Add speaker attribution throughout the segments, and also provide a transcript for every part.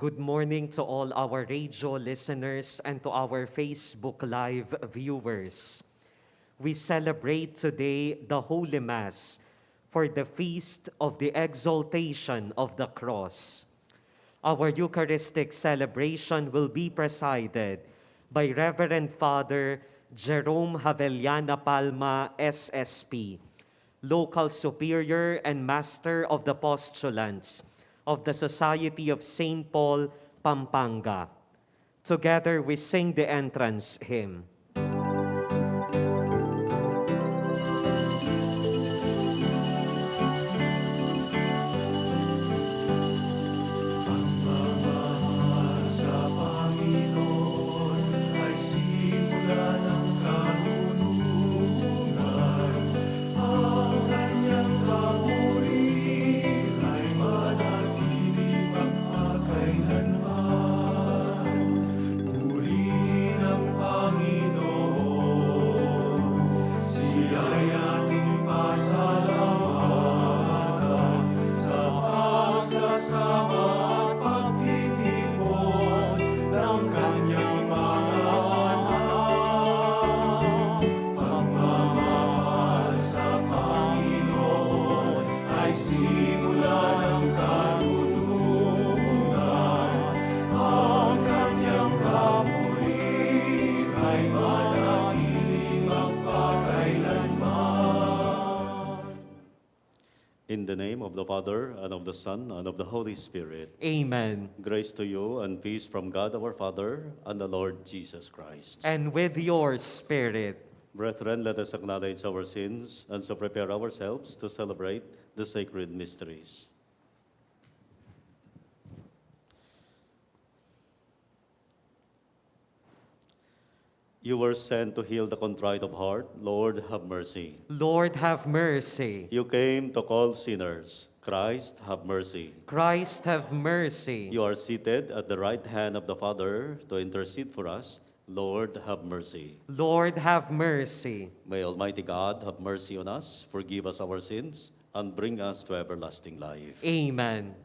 Speaker 1: Good morning to all our radio listeners and to our Facebook Live viewers. We celebrate today the Holy Mass for the feast of the Exaltation of the Cross. Our Eucharistic celebration will be presided by Reverend Father Jerome Javellana Palma, SSP, Local Superior and Master of the Postulants of the Society of St. Paul, Pampanga. Together we sing the entrance hymn.
Speaker 2: In the name of the Father, and of the Son, and of the Holy Spirit.
Speaker 1: Amen.
Speaker 2: Grace to you and peace from God our Father and the Lord Jesus Christ.
Speaker 1: And with your spirit.
Speaker 2: Brethren, let us acknowledge our sins and so prepare ourselves to celebrate the sacred mysteries. You were sent to heal the contrite of heart. Lord, have mercy.
Speaker 1: Lord, have mercy.
Speaker 2: You came to call sinners. Christ, have mercy.
Speaker 1: Christ, have mercy.
Speaker 2: You are seated at the right hand of the Father to intercede for us. Lord, have mercy.
Speaker 1: Lord, have mercy.
Speaker 2: May Almighty God have mercy on us, forgive us our sins, and bring us to everlasting life.
Speaker 1: Amen.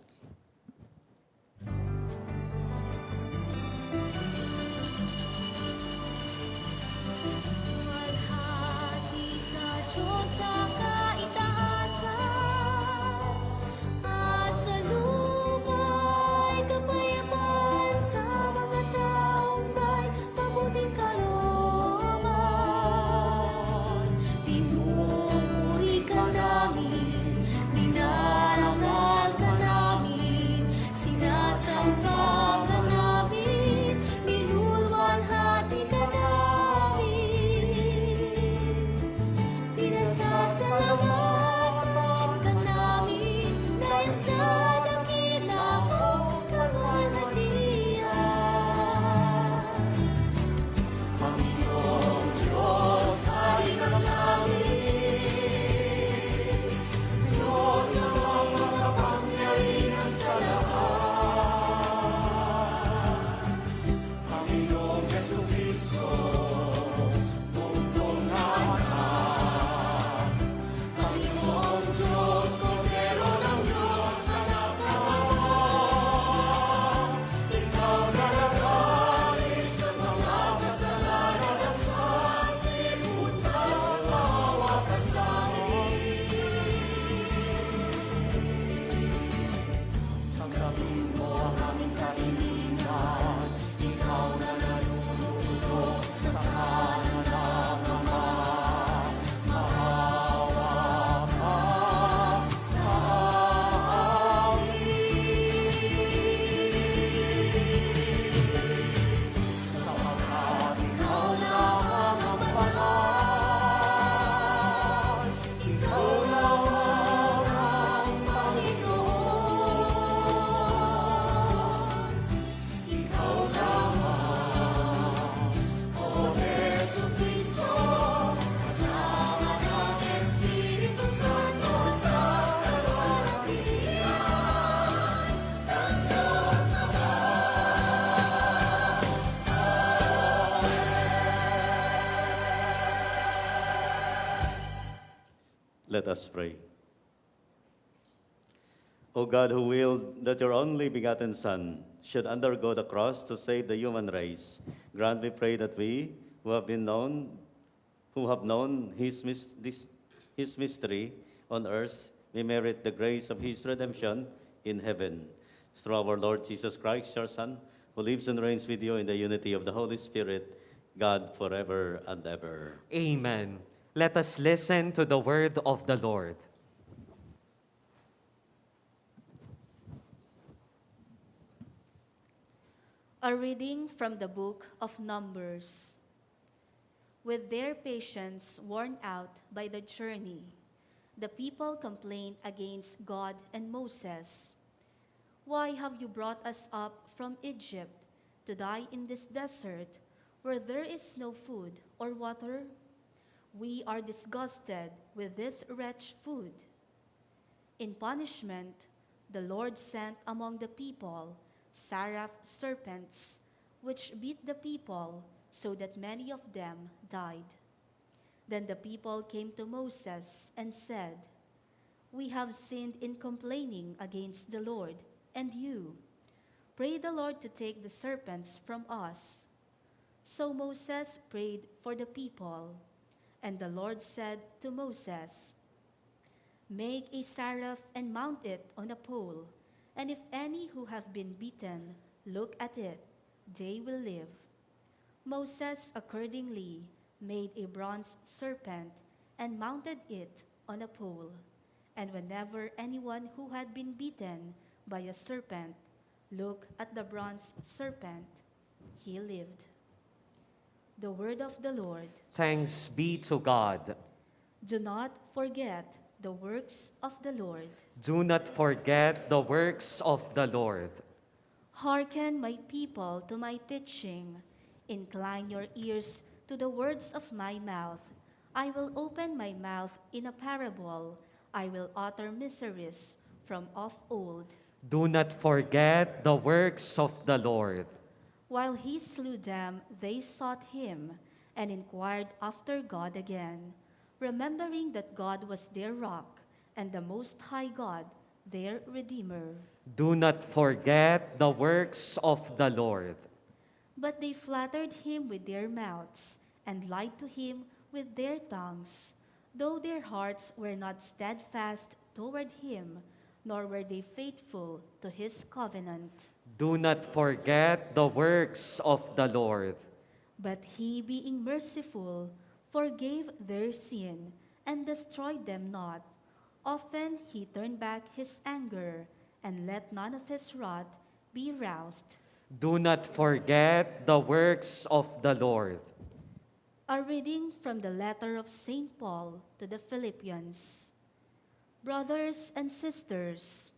Speaker 2: Let us pray. O God, who willed that your only begotten Son should undergo the cross to save the human race, grant, we pray, that we who have known his mystery on earth may merit the grace of his redemption in heaven. Through our Lord Jesus Christ, your Son, who lives and reigns with you in the unity of the Holy Spirit, God, forever and ever.
Speaker 1: Amen. Let us listen to the word of the Lord.
Speaker 3: A reading from the book of Numbers. With their patience worn out by the journey, the people complained against God and Moses. "Why have you brought us up from Egypt to die in this desert where there is no food or water? We are disgusted with this wretched food." In punishment, the Lord sent among the people seraph serpents, which bit the people so that many of them died. Then the people came to Moses and said, "We have sinned in complaining against the Lord and you. Pray the Lord to take the serpents from us." So Moses prayed for the people, and the Lord said to Moses, "Make a seraph and mount it on a pole, and if any who have been bitten look at it, they will live." Moses accordingly made a bronze serpent and mounted it on a pole. And whenever anyone who had been bitten by a serpent looked at the bronze serpent, he lived. The word of the Lord.
Speaker 1: Thanks be to God.
Speaker 3: Do not forget the works of the Lord.
Speaker 1: Do not forget the works of the Lord.
Speaker 3: Hearken, my people, to my teaching. Incline your ears to the words of my mouth. I will open my mouth in a parable. I will utter mysteries from of old.
Speaker 1: Do not forget the works of the Lord.
Speaker 3: While he slew them, they sought him and inquired after God again, remembering that God was their rock and the Most High God, their Redeemer.
Speaker 1: Do not forget the works of the Lord.
Speaker 3: But they flattered him with their mouths and lied to him with their tongues, though their hearts were not steadfast toward him, nor were they faithful to his covenant.
Speaker 1: Do not forget the works of the Lord.
Speaker 3: But he, being merciful, forgave their sin and destroyed them not. Often he turned back his anger and let none of his wrath be roused.
Speaker 1: Do not forget the works of the Lord.
Speaker 3: A reading from the letter of St. Paul to the Philippians. Brothers and sisters,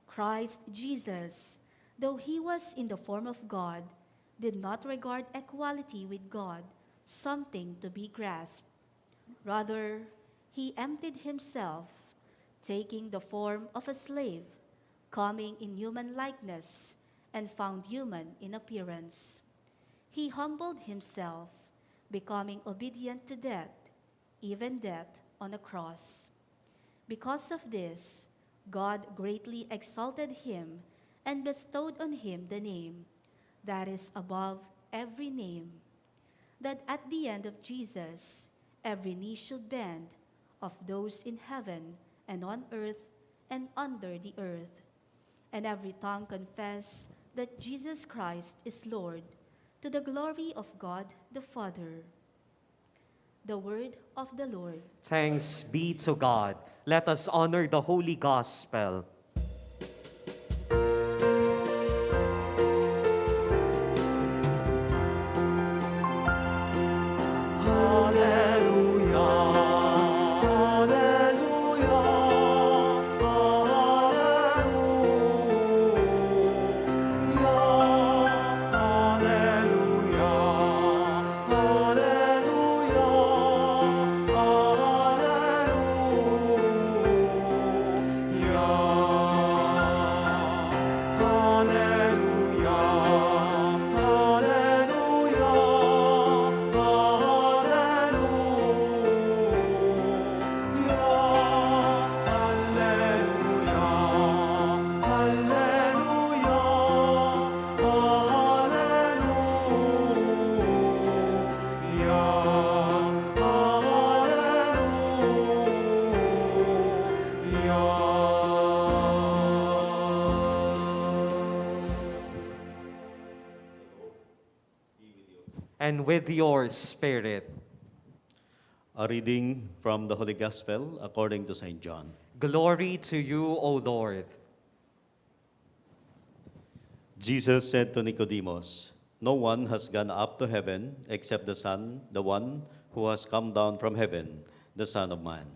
Speaker 3: Christ Jesus, though he was in the form of God, did not regard equality with God something to be grasped. Rather, he emptied himself, taking the form of a slave, coming in human likeness, and found human in appearance. He humbled himself, becoming obedient to death, even death on a cross. Because of this, God greatly exalted him and bestowed on him the name that is above every name, that at the end of Jesus, every knee should bend, of those in heaven and on earth and under the earth, and every tongue confess that Jesus Christ is Lord, to the glory of God the Father. The word of the Lord.
Speaker 1: Thanks be to God. Let us honor the Holy Gospel.
Speaker 4: Hallelujah.
Speaker 1: and with your spirit.
Speaker 2: A reading from the Holy Gospel according to St. John.
Speaker 1: Glory to you, O Lord.
Speaker 2: Jesus said to Nicodemus, "No one has gone up to heaven except the Son, the one who has come down from heaven, the Son of Man.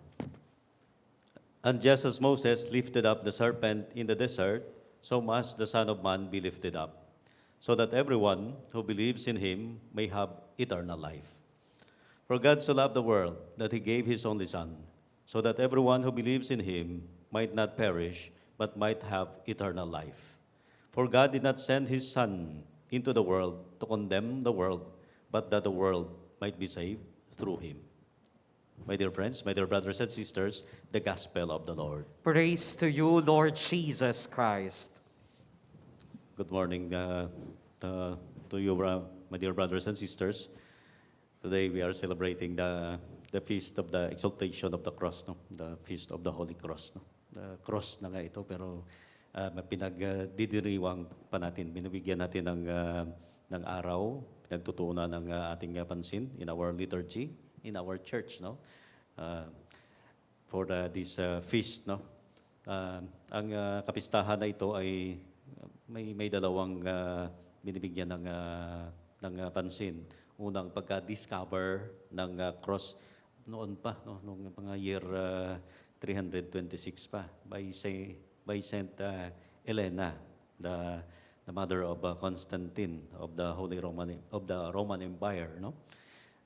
Speaker 2: And just as Moses lifted up the serpent in the desert, so must the Son of Man be lifted up, so that everyone who believes in him may have eternal life. For God so loved the world that he gave his only Son, so that everyone who believes in him might not perish, but might have eternal life. For God did not send his Son into the world to condemn the world, but that the world might be saved through him." My dear friends, my dear brothers and sisters, the Gospel of the Lord.
Speaker 1: Praise to you, Lord Jesus Christ.
Speaker 2: Good morning to you, my dear brothers and sisters. Today we are celebrating the feast of the Exaltation of the Cross, no? The feast of the Holy Cross. No? The cross na nga ito, pero pinagdidiriwang pa natin, binibigyan natin ng araw, pinagtutuunan ng ating pansin in our liturgy, in our church, no? For this feast, no? Ang kapistahan na ito ay may dalawang binibigyan ng pansin. Unang pagka-discover ng cross noon pa, no, nung mga year 326 pa by Saint Helena, the mother of Constantine of the Roman Empire, no?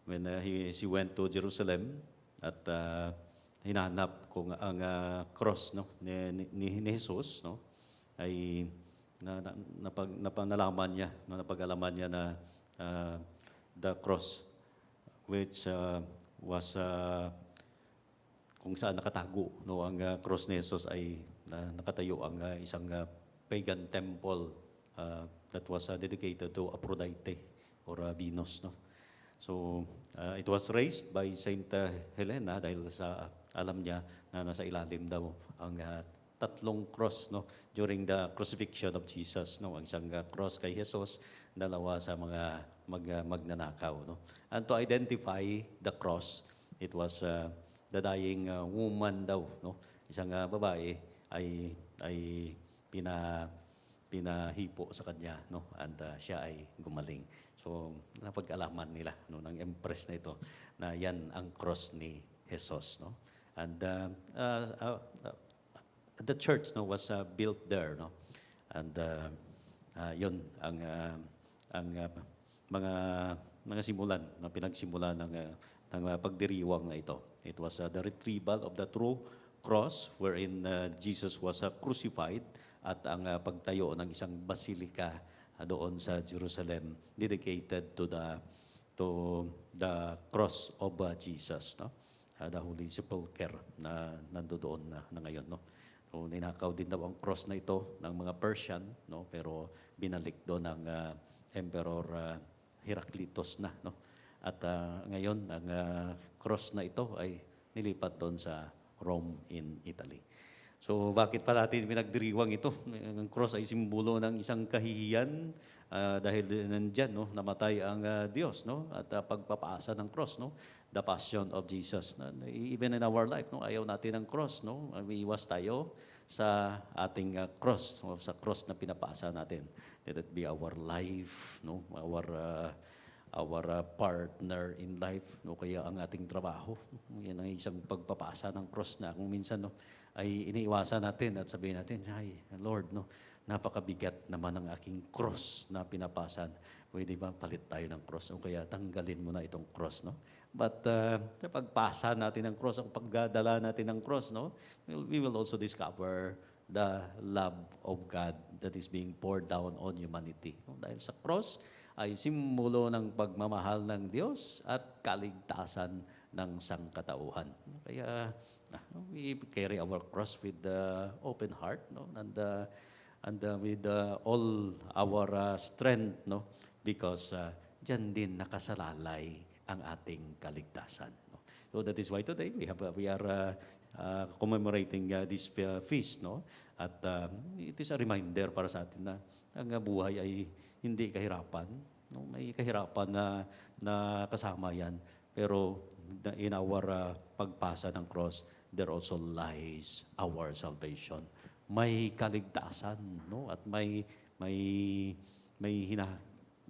Speaker 2: When she went to Jerusalem at hinanap kung ang cross, no, ni Jesus, no, ay napag-alaman niya na the cross which was kung saan nakatago, no, ang cross ni Jesus ay nakatayo ang isang pagan temple that was dedicated to Aphrodite or Venus, no. So it was raised by Saint Helena dahil sa alam niya na nasa ilalim daw ang tatlong cross, no, during the crucifixion of Jesus, no, ang isang cross kay Jesus, dalawa sa mga magnanakaw, no. And to identify the cross, it was the dying woman daw, no, isang babae ay pinahipo sa kanya, no, and siya ay gumaling. So napag-alaman nila, no, ng empress na ito na yan ang cross ni Jesus, no. And the church, no, was built there, no, and yun ang mga simulan na pinagsimulan ng pagdiriwang na ito. It was the retrieval of the true cross wherein Jesus was crucified, at ang pagtayo ng isang basilika doon sa Jerusalem dedicated to the cross of Jesus, no, the Holy September na nandoon na ngayon, no. So, ninakaw din daw ang cross na ito ng mga Persian, no, pero binalik doon ng Emperor Heraclitus na, no. At ngayon ang cross na ito ay nilipat doon sa Rome in Italy. So bakit pa natin pinagdiriwang ito? Ang cross ay simbolo ng isang kahihiyan dahil nandyan, no, namatay ang Diyos, no, at pagpapaasa ng cross, no, the passion of Jesus. Even in our life, no, ayaw natin ng cross, no, umiiwas tayo sa ating cross, no, sa cross na pinapasa natin. Let it be our life, no, our partner in life, no, kaya ang ating trabaho. Yan ang isang pagpapasa ng cross na kung minsan, no, ay iniiwasan natin at sabihin natin, ay Lord, no, napakabigat naman ang aking cross na pinapasan. Pwede ba palit tayo ng cross? O kaya tanggalin mo na itong cross, no? But sa pagpasa natin ng cross, ang pagdadala natin ng cross, no, we will also discover the love of God that is being poured down on humanity. No? Dahil sa cross ay simbolo ng pagmamahal ng Diyos at kaligtasan ng sangkatauhan. Kaya we carry our cross with the open heart, no, and with all our strength, no, because diyan din nakasalalay ang ating kaligtasan. No? So that is why today we are commemorating this feast, no, at it is a reminder para sa atin na ang buhay ay hindi kahirapan, no? May kahirapan na kasama yan. Pero in our pagpasa ng cross, there also lies our salvation. May kaligtasan, no? At may may hina,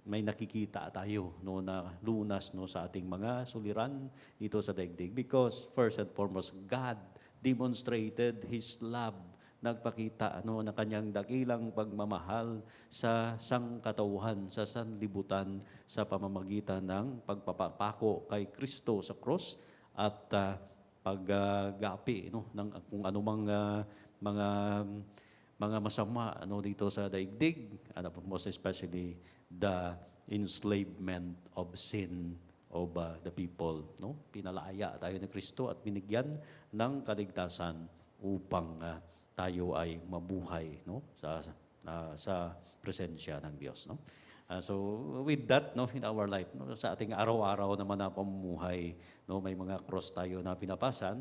Speaker 2: may nakikita tayo, no, na lunas, no, sa ating mga suliran dito sa daigdig, because first and foremost, God demonstrated His love, nagpakita, no, na kanyang dakilang pagmamahal sa sangkatauhan, sa sanlibutan, sa pamamagitan ng pagpapako kay Kristo sa cross at paggapi, no, ng kung anumang mga mga masama, ano, dito sa daigdig, ano, most especially the enslavement of sin of the people, no? Pinalaya tayo ni Kristo at binigyan ng kaligtasan upang tayo ay mabuhay, no, sa presensya ng Diyos, no? So with that, no, in our life, no, sa ating araw-araw naman na pamumuhay, no, may mga cross tayo na pinapasan,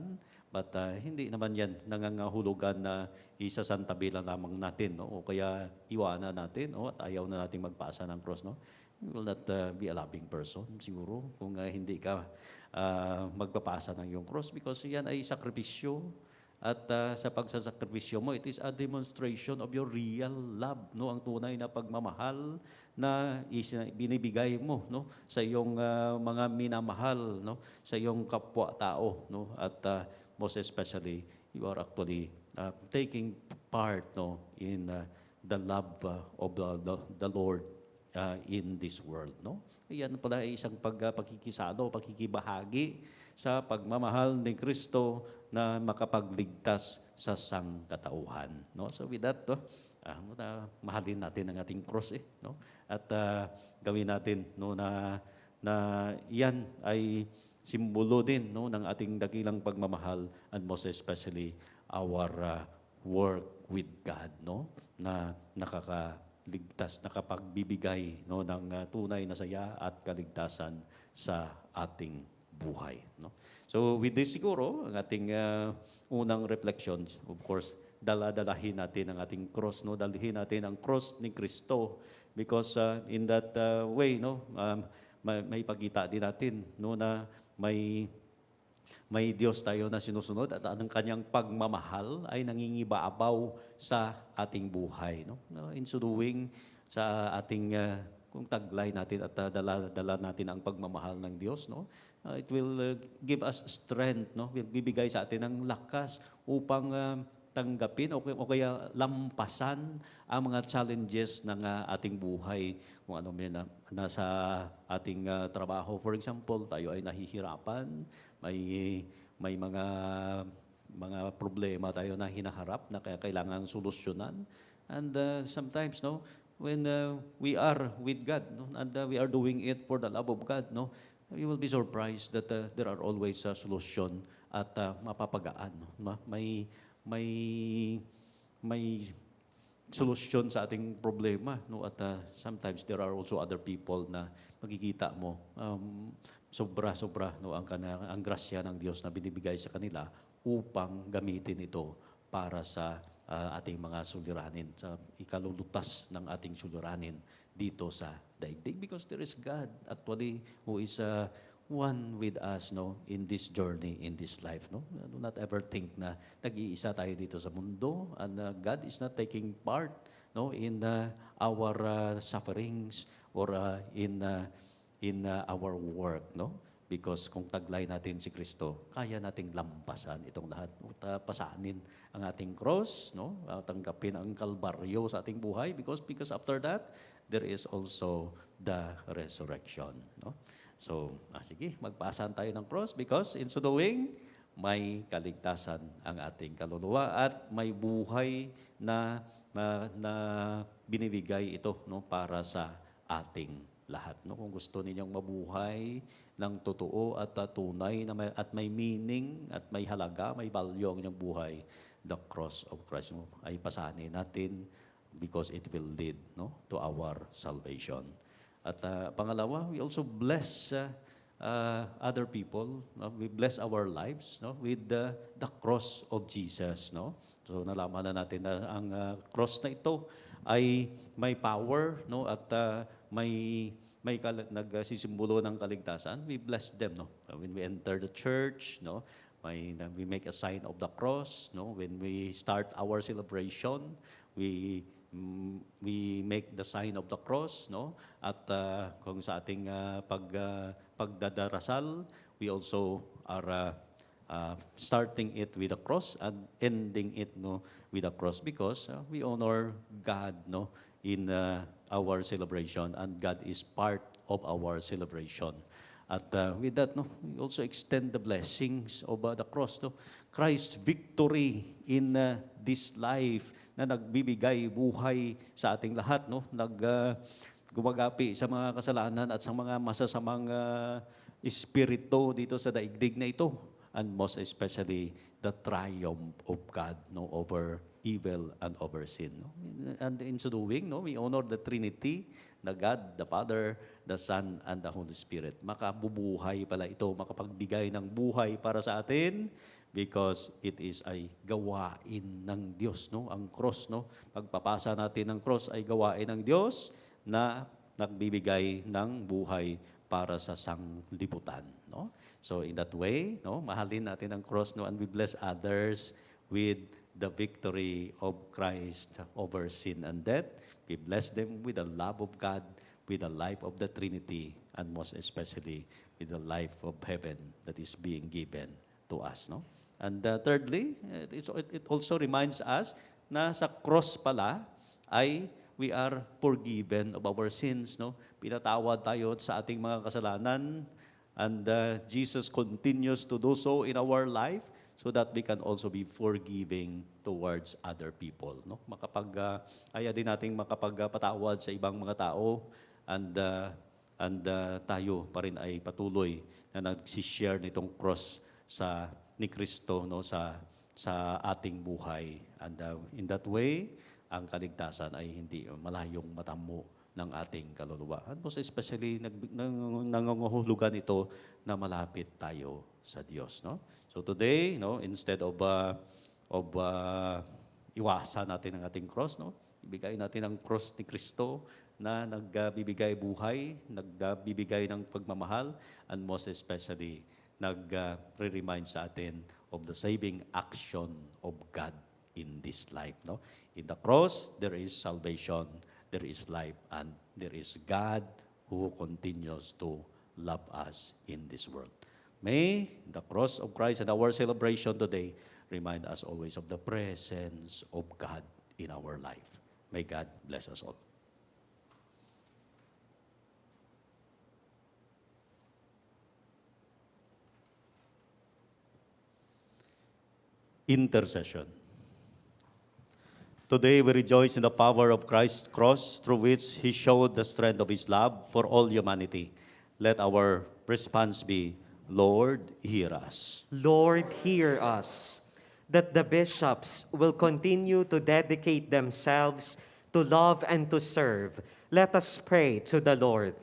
Speaker 2: but hindi naman yan nangangahulugan na isasantabi lang lamang natin, no, o kaya iwanan natin, no, at ayaw na nating magpasa ng cross, no. You will not be a loving person siguro kung hindi ka magpapasa ng iyong cross, because yan ay sakripisyo. At sa pagsasakripisyo mo, it is a demonstration of your real love, no? Ang tunay na pagmamahal na binibigay mo, no, sa iyong mga minamahal, no, sa iyong kapwa-tao, no? At most especially, you are actually taking part, no, in the love of the Lord in this world, no? Yan pala ay isang pakikisalo, pakikibahagi sa pagmamahal ni Kristo na makapagligtas sa sangkatauhan, no? So with that, mahalin natin ang ating cross, no? At gawin natin, no, na yan ay simbolo din, no, ng ating dakilang pagmamahal, and most especially our work with God, no, na nakakaligtas, nakapagbibigay, no, ng tunay na saya at kaligtasan sa ating buhay, no? So with this siguro, ang ating unang reflection, of course, dala-dalahin natin ang ating cross, no? Dalhin natin ang cross ni Kristo, because in that way, no, may pagkita din natin, no, na may Diyos tayo na sinusunod at ang kanyang pagmamahal ay nangingibabaw sa ating buhay, no? In so doing, sa ating kung taglay natin at dala natin ang pagmamahal ng Diyos, no? It will give us strength, no? Bibigay sa atin ng lakas upang tanggapin o kaya lampasan ang mga challenges ng ating buhay. Kung ano man nasa ating trabaho, for example, tayo ay nahihirapan, may mga problema tayo na hinaharap na kailangang solusyonan. And sometimes, no, when we are with God, no, and we are doing it for the love of God, no, you will be surprised that there are always a solution at mapapagaan, no? May solusyon sa ating problema, no? At sometimes there are also other people na makikita mo sobra-sobra, no, ang grasya ng Diyos na binibigay sa kanila upang gamitin ito para sa ating mga suliranin, sa ikalulutas ng ating suliranin dito sa daigdig, because there is God actually who is one with us, no, in this journey, in this life, no. Do not ever think na nag-iisa tayo dito sa mundo, and God is not taking part, no, in our sufferings or in our work, no, because kung taglay natin si Kristo, kaya nating lampasan itong lahat, pasanin ang ating cross, no, tanggapin ang kalbaryo sa ating buhay, because after that there is also the resurrection, no. So, sige, magpasan tayo ng cross, because in so doing, may kaligtasan ang ating kaluluwa at may buhay na binibigay ito, no, para sa ating lahat, no. Kung gusto ninyong mabuhay ng totoo at tunay na at may meaning at may halaga, may value ang inyong buhay, the cross of Christ, no, ay pasanin natin, because it will lead, no, to our salvation. At pangalawa, we also bless other people, no? We bless our lives, no, with the cross of Jesus, no. So nalaman na natin na ang cross na ito ay may power, no, at may nagsisimbolo ng kaligtasan, we bless them, no? When we enter the church, no? We make a sign of the cross, no? When we start our celebration, we make the sign of the cross, no? At kung sa ating pagdadarasal, we also are starting it with a cross and ending it, no, with a cross, because we honor God, no, in our celebration, and God is part of our celebration. At with that, no, we also extend the blessings of the cross, no? Christ's victory in this life na nagbibigay buhay sa ating lahat, no? Gumagapi sa mga kasalanan at sa mga masasamang espiritu dito sa daigdig na ito, and most especially the triumph of God, no, over evil and over sin, no? And in so doing, no, we honor the Trinity, the God, the Father, the Son, and the Holy Spirit. Makabubuhay pala ito, makapagbigay ng buhay para sa atin, because it is ay gawain ng Diyos, no? Ang cross, no? Pagpapasa natin ng cross ay gawain ng Diyos na nagbibigay ng buhay para sa sanglibutan, no? So in that way, no, mahalin natin ang cross, no, and we bless others with the victory of Christ over sin and death. We bless them with the love of God, with the life of the Trinity, and most especially with the life of heaven that is being given to us, no? And thirdly, it also reminds us na sa cross pala ay we are forgiven of our sins, no? Pinatawad tayo sa ating mga kasalanan, and Jesus continues to do so in our life, so that we can also be forgiving towards other people, no? Kaya din nating makapagpatawad sa ibang mga tao, and tayo pa rin ay patuloy na nagsishare nitong cross ni Kristo, no, sa ating buhay. And in that way, ang kaligtasan ay hindi malayong matamo ng ating kaluluwa. And most especially, nangangahulugan ito na malapit tayo sa Diyos, no? So today, no, instead of iwasan natin ang ating cross, no, ibigay natin ang cross ni Kristo na nagbibigay buhay, nagbibigay ng pagmamahal, and most especially, nag-remind sa atin of the saving action of God in this life, no? In the cross, there is salvation, there is life, and there is God who continues to love us in this world. May the cross of Christ and our celebration today remind us always of the presence of God in our life. May God bless us all. Intercession. Today we rejoice in the power of Christ's cross, through which He showed the strength of His love for all humanity. Let our response be, Lord, hear us.
Speaker 1: Lord, hear us. That the bishops will continue to dedicate themselves to love and to serve. Let us pray to the Lord.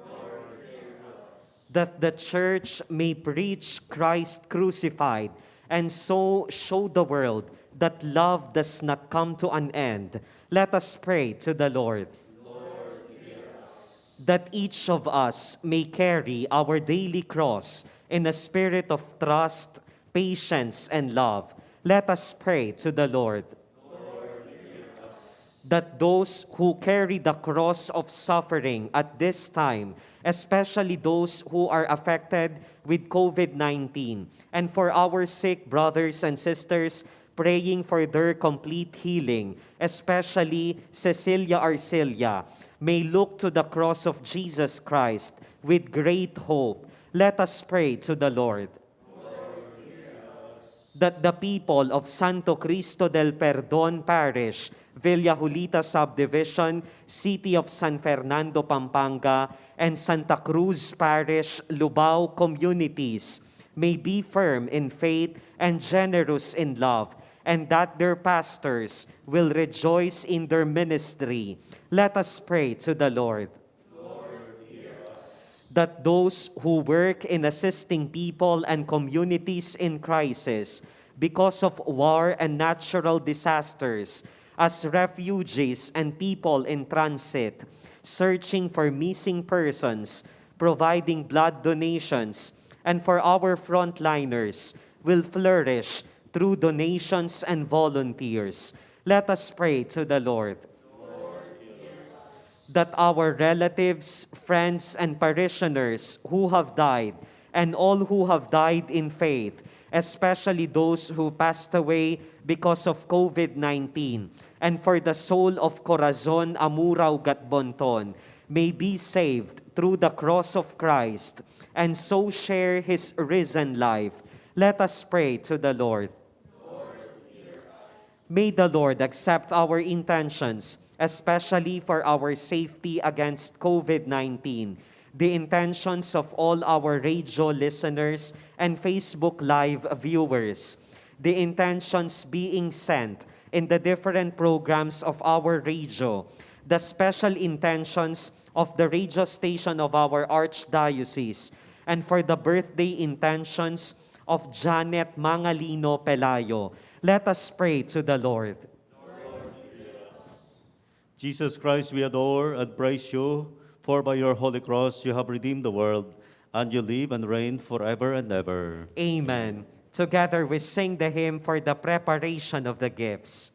Speaker 2: Lord, hear us.
Speaker 1: That the Church may preach Christ crucified, and so show the world that love does not come to an end. Let us pray to the Lord.
Speaker 2: Lord, hear us.
Speaker 1: That each of us may carry our daily cross in a spirit of trust, patience, and love. Let us pray to the Lord.
Speaker 2: Lord, hear us.
Speaker 1: That those who carry the cross of suffering at this time, especially those who are affected with COVID-19, and for our sick brothers and sisters, praying for their complete healing, especially Cecilia Arcelia, may look to the cross of Jesus Christ with great hope. Let us pray to the Lord.
Speaker 2: Lord, hear us.
Speaker 1: That the people of Santo Cristo del Perdon Parish, Villa Julita Subdivision, City of San Fernando, Pampanga, and Santa Cruz Parish, Lubao communities may be firm in faith and generous in love, and that their pastors will rejoice in their ministry. Let us pray to the Lord.
Speaker 2: Lord, hear us.
Speaker 1: That those who work in assisting people and communities in crisis because of war and natural disasters, as refugees and people in transit, searching for missing persons, providing blood donations, and for our frontliners will flourish through donations and volunteers. Let us pray to the Lord. That our relatives, friends, and parishioners who have died, and all who have died in faith, especially those who passed away because of COVID-19, and for the soul of Corazon Amurao Gatbonton, may be saved through the cross of Christ, and so share his risen life. Let us pray to the Lord. May the Lord accept our intentions, especially for our safety against COVID-19, the intentions of all our radio listeners and Facebook Live viewers, the intentions being sent in the different programs of our radio, the special intentions of the radio station of our Archdiocese, and for the birthday intentions of Janet Mangalino Pelayo. Let us pray to the Lord.
Speaker 2: Jesus Christ, we adore and praise you, for by your holy cross you have redeemed the world, and you live and reign forever and ever.
Speaker 1: Amen. Together we sing the hymn for the preparation of the gifts.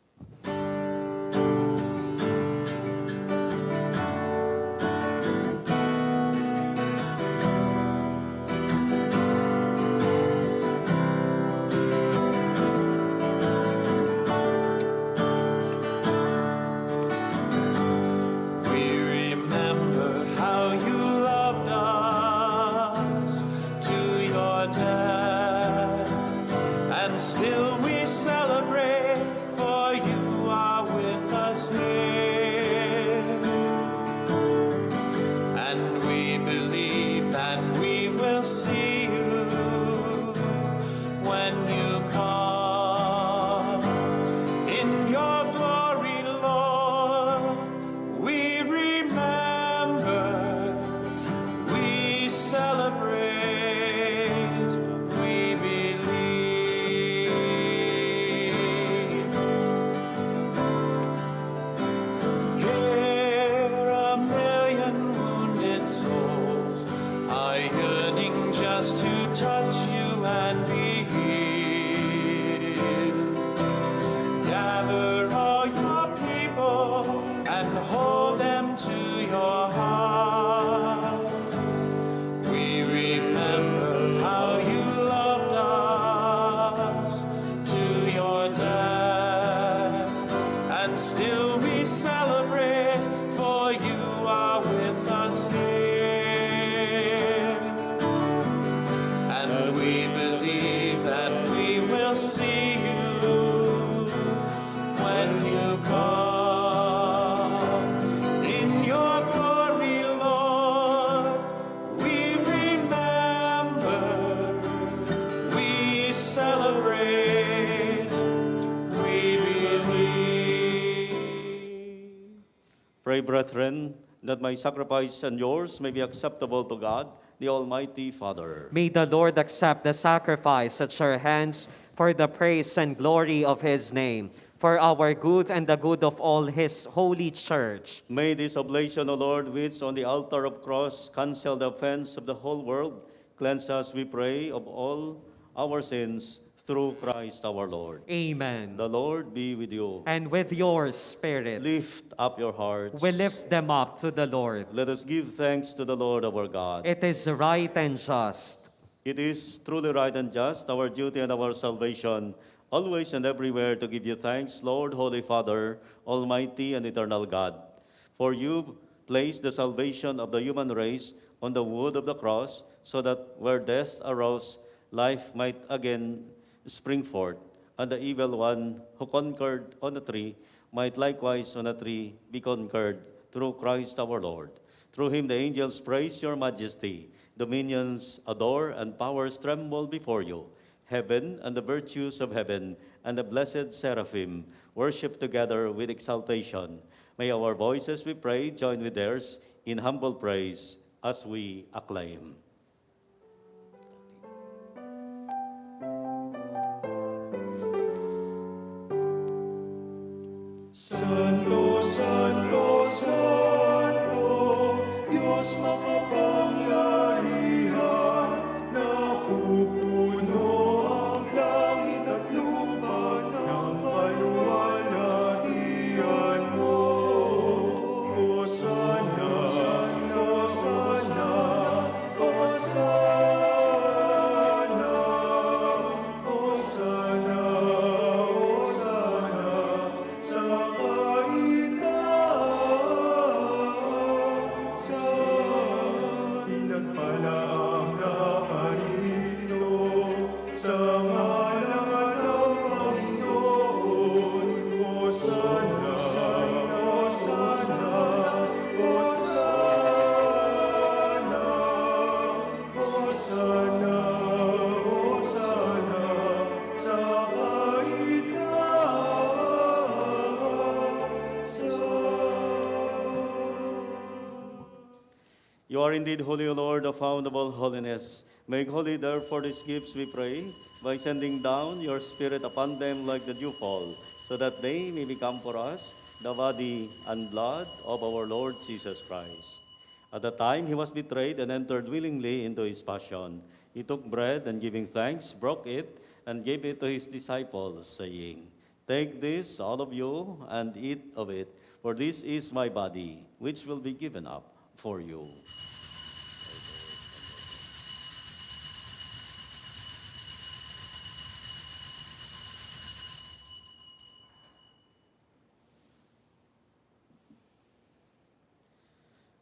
Speaker 2: Pray, brethren, that my sacrifice and yours may be acceptable to God, the Almighty Father.
Speaker 1: May the Lord accept the sacrifice at your hands for the praise and glory of his name, for our good and the good of all his holy church.
Speaker 2: May this oblation, O Lord, which on the altar of cross cancel the offense of the whole world, cleanse us, we pray, of all our sins, through Christ our Lord.
Speaker 1: Amen.
Speaker 2: The Lord be with you.
Speaker 1: And with your spirit.
Speaker 2: Lift up your hearts.
Speaker 1: We lift them up to the Lord.
Speaker 2: Let us give thanks to the Lord our God.
Speaker 1: It is right and just.
Speaker 2: It is truly right and just, our duty and our salvation, always and everywhere to give you thanks, Lord, Holy Father, Almighty and eternal God. For you placed the salvation of the human race on the wood of the cross, so that where death arose, life might again spring forth, and the evil one who conquered on the tree might likewise on a tree be conquered through Christ our Lord. Through him the angels praise your majesty, dominions adore, and powers tremble before you. Heaven and the virtues of heaven and the blessed seraphim worship together with exaltation. May our voices, we pray, join with theirs in humble praise as we acclaim.
Speaker 4: Santo, Santo, Santo, makapangyarihan, napupuno ang langit at lupa ng kaluwalhatian mo. Hosana, Hosana, Hosana, Hosana, Hosana, sa kaitaan, sa pinagpalaang naparito, sa ngalan ng Panginoon. Hosana, Hosana, Hosana, Hosana, Hosana, sa kaitaan, sa
Speaker 2: You are indeed holy, O Lord, the fount of all holiness. Make holy, therefore, these gifts, we pray, by sending down your Spirit upon them like the dewfall, so that they may become for us the body and blood of our Lord Jesus Christ. At the time he was betrayed and entered willingly into his passion, he took bread and giving thanks, broke it, and gave it to his disciples, saying, Take this, all of you, and eat of it, for this is my body, which will be given up for you.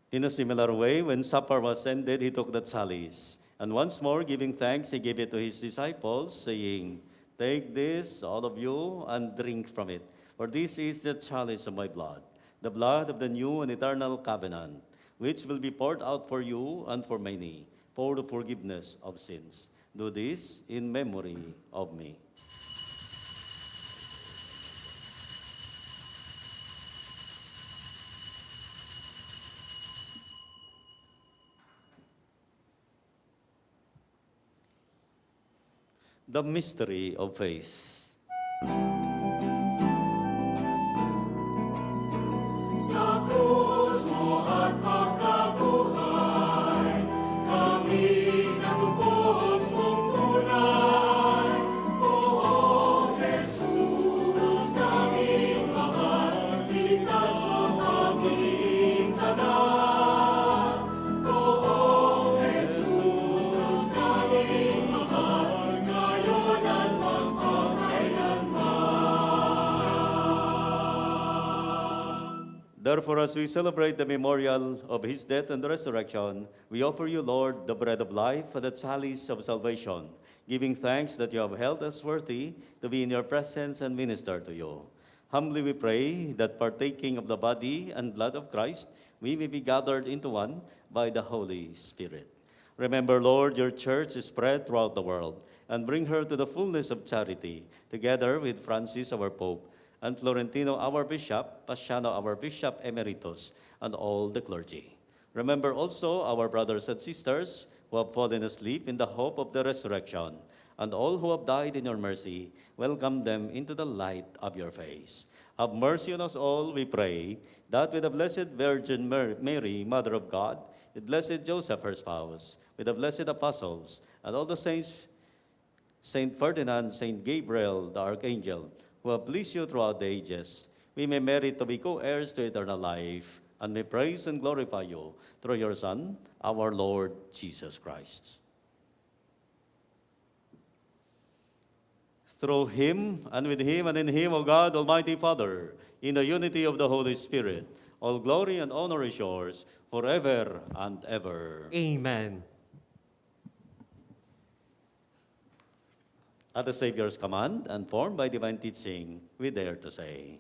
Speaker 2: In a similar way, when supper was ended, he took the chalice, and once more giving thanks, he gave it to his disciples, saying, Take this, all of you, and drink from it, for this is the chalice of my blood, the blood of the new and eternal covenant, which will be poured out for you and for many, for the forgiveness of sins. Do this in memory of me. The mystery of faith.
Speaker 4: Sa krus mo at pagkabuhay, kami natupos mong tunay. Oo, Jesus, naming mahal, iligtas mo kaming tanan. Oo, Jesus, naming mahal, ngayon at magpakailanman.
Speaker 2: Therefore, as we celebrate the memorial of his death and resurrection, we offer you, Lord, the bread of life and the chalice of salvation, giving thanks that you have held us worthy to be in your presence and minister to you. Humbly we pray that partaking of the body and blood of Christ, we may be gathered into one by the Holy Spirit. Remember, Lord, your church is spread throughout the world, and bring her to the fullness of charity, together with Francis, our Pope, and Florentino, our Bishop, Paciano, our Bishop Emeritus, and all the clergy. Remember also our brothers and sisters who have fallen asleep in the hope of the resurrection, and all who have died in your mercy. Welcome them into the light of your face. Have mercy on us all, we pray, that with the Blessed Virgin Mary, Mother of God, with Blessed Joseph, her spouse, with the blessed apostles, and all the saints, Saint Ferdinand, Saint Gabriel, the Archangel, who have pleased you throughout the ages, we may merit to be co-heirs to eternal life, and may praise and glorify you through your Son, our Lord Jesus Christ. Through him, and with him, and in him, O God, Almighty Father, in the unity of the Holy Spirit, all glory and honor is yours, forever and ever.
Speaker 1: Amen.
Speaker 2: At the Savior's command, and formed by divine teaching, we dare to say,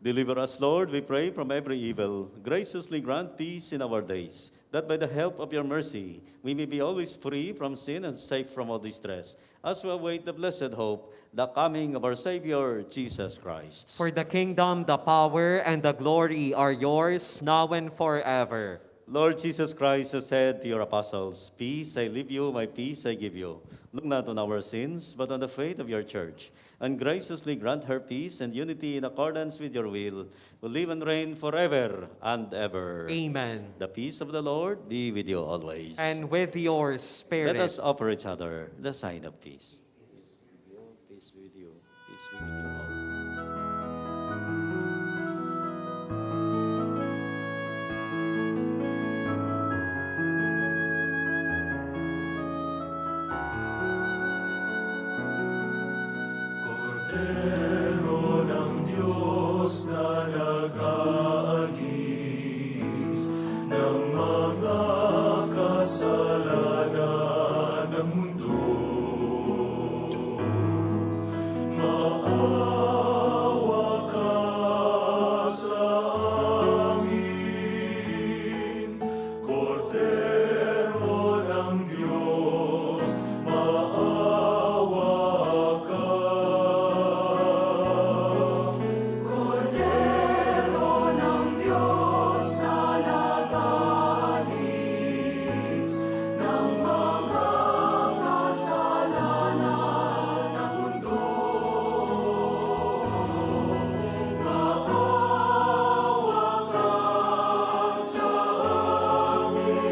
Speaker 2: Deliver us, Lord, we pray, from every evil. Graciously grant peace in our days, that by the help of your mercy we may be always free from sin and safe from all distress, as we await the blessed hope, the coming of our Savior, Jesus Christ.
Speaker 1: For the kingdom, the power, and the glory are yours, now and forever.
Speaker 2: Lord Jesus Christ has said to your apostles, "Peace I leave you, my peace I give you." Look not on our sins, but on the faith of your church, and graciously grant her peace and unity in accordance with your will, who live and reign forever and ever.
Speaker 1: Amen.
Speaker 2: The peace of the Lord be with you always.
Speaker 1: And with your spirit.
Speaker 2: Let us offer each other the sign of peace. Peace be with you. Peace be with you all.
Speaker 4: Cordero ng Diyos na nag-aalis ng mga kasalanan ng mundo, maawa ka sa amin. Cordero ng Diyos, maawa ka. Cordero ng Diyos na nag-aalis ng mga kasalanan ng mundo, maawa ka sa amin.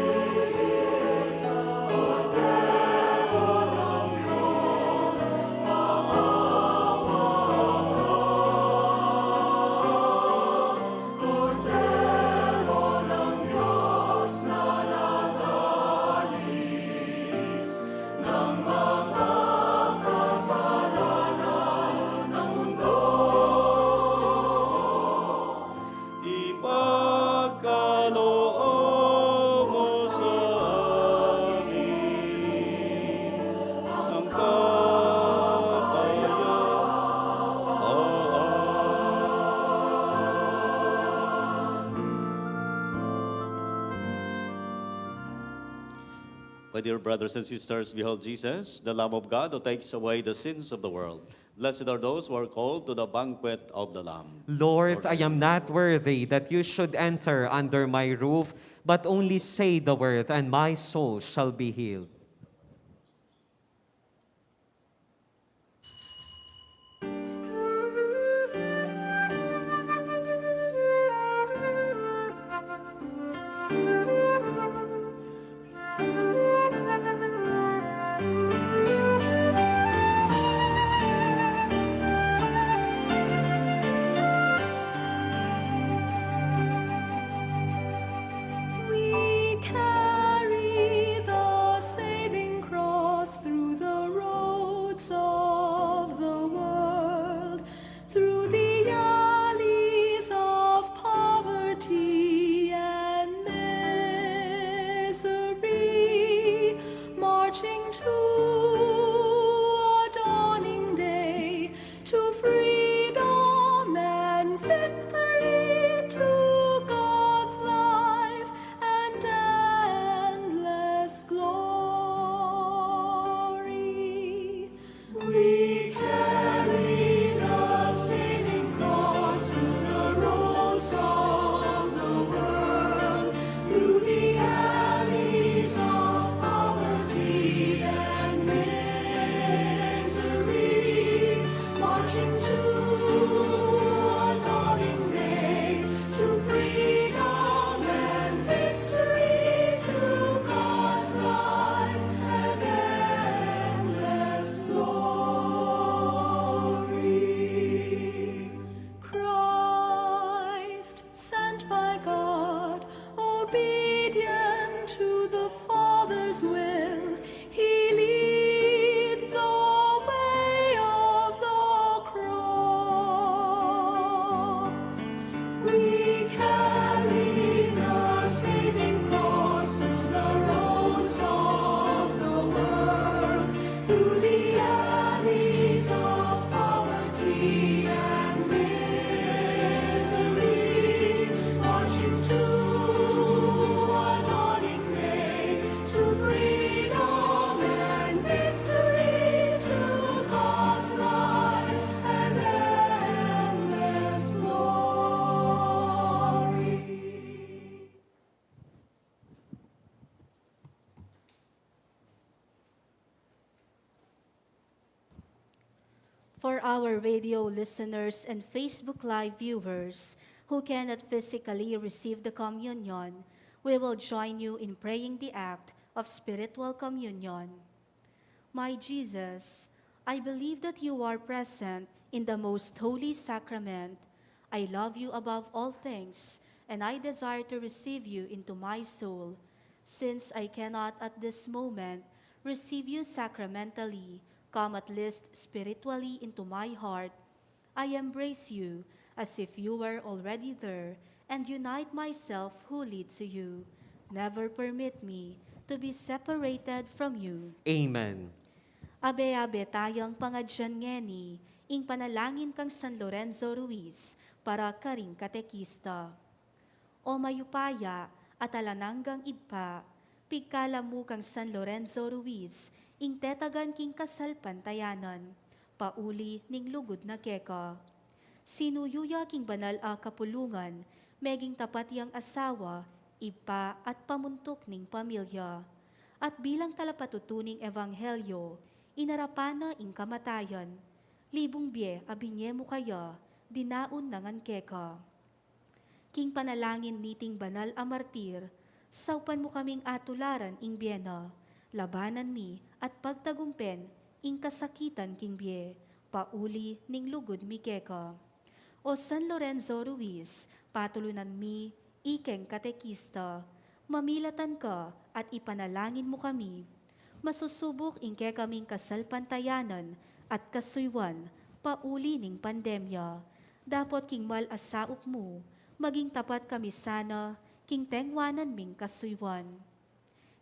Speaker 4: Cordero ng Diyos, maawa ka. Cordero ng Diyos na nag-aalis ng mga kasalanan ng mundo,
Speaker 2: Ipagkaloob mo sa amin ang kapayapaan. My dear brothers and sisters, behold Jesus, the Lamb of God who takes away the sins of the world. Blessed are those who are called to the banquet of the Lamb.
Speaker 1: Lord, I am not worthy that you should enter under my roof, but only say the word, and my soul shall be healed.
Speaker 5: We carry the same
Speaker 3: For our radio listeners and Facebook Live viewers who cannot physically receive the communion, we will join you in praying the act of spiritual communion. My Jesus, I believe that you are present in the most holy sacrament. I love you above all things, and I desire to receive you into my soul. Since I cannot at this moment receive you sacramentally, come at least spiritually into my heart. I embrace you as if you were already there and unite myself wholly to you. Never permit me to be separated from you.
Speaker 1: Amen.
Speaker 3: Abe-abe tayong pangadyan ngeni, ing panalangin kang San Lorenzo Ruiz, para karing katekista. O mayupaya at alananggang ipa, pigkalamu kang San Lorenzo Ruiz, ing tetagan king kasal pantayanan, pauli ning lugod na keka. Sinuyuya king banal a kapulungan, meging tapat yang asawa, ipa at pamuntok ning pamilya. At bilang talapatutuning ebanghelyo, inarapana ing kamatayan, libong bie abinye mo kaya, dinaon nangan keka. King panalangin niting banal a martir, saupan mo kaming atularan ing biena, labanan mi at pagtagumpen ing kasakitan king bie, pauli ning lugod mi keka. O San Lorenzo Ruiz, patulunan mi, ikeng katekista, mamilatan ka at ipanalangin mo kami, masusubok ing kaming kasalpantayanan at kasuywan, pauli ning pandemya, dapot king malasaop mo, maging tapat kami sana, king tengwanan ming kasuywan.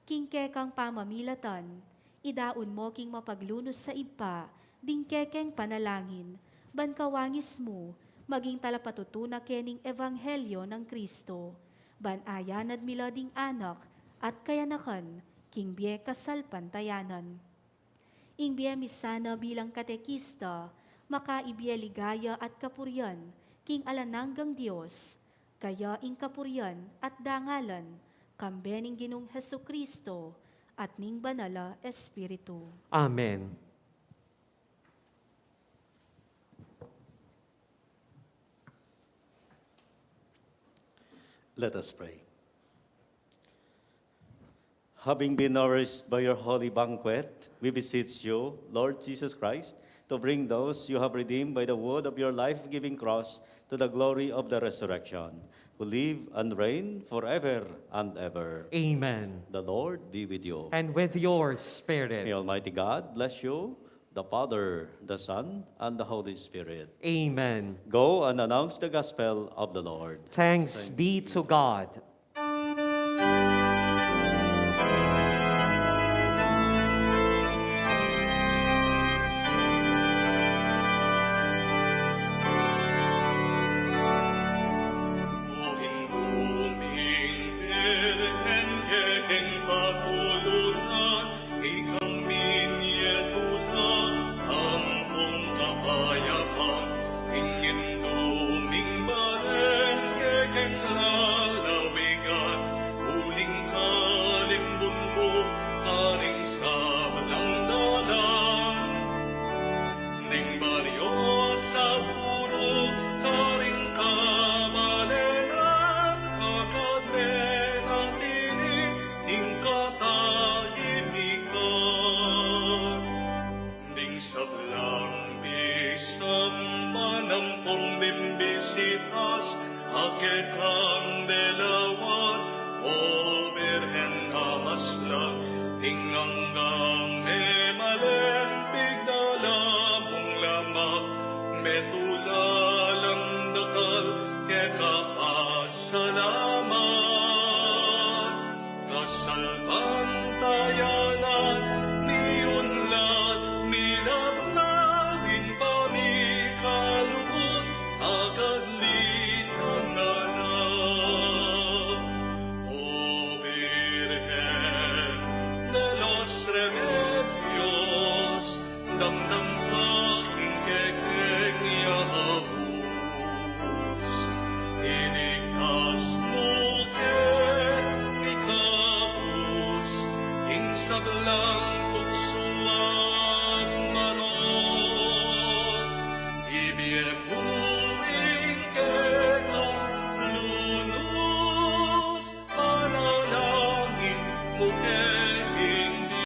Speaker 3: King kekang pamamilatan, idaon mo king mapaglunos sa ipa, ding kekeng panalangin, bankawangis mo, maging talapatutuna kening ebanghelyo ng Kristo, banayanad mila ding anak, at kayanakan, king bie kasal pantayanan. Ing bie misana bilang katekista, makaibie ligaya at kapuryan, king alananggang Diyos, kaya ing kapuryan at dangalan, kambening Ginong Hesukristo, at ning banala Espiritu.
Speaker 1: Amen.
Speaker 2: Let us pray. Having been nourished by your holy banquet, we beseech you, Lord Jesus Christ, to bring those you have redeemed by the wood of your life-giving cross to the glory of the resurrection, who live and reign forever and ever.
Speaker 1: Amen.
Speaker 2: The Lord be with you.
Speaker 1: And with your spirit.
Speaker 2: May Almighty God bless you, the Father, the Son, and the Holy Spirit.
Speaker 1: Amen.
Speaker 2: Go and announce the gospel of the Lord.
Speaker 1: Thanks be to God.
Speaker 4: Sablang tuksuan maron Lord.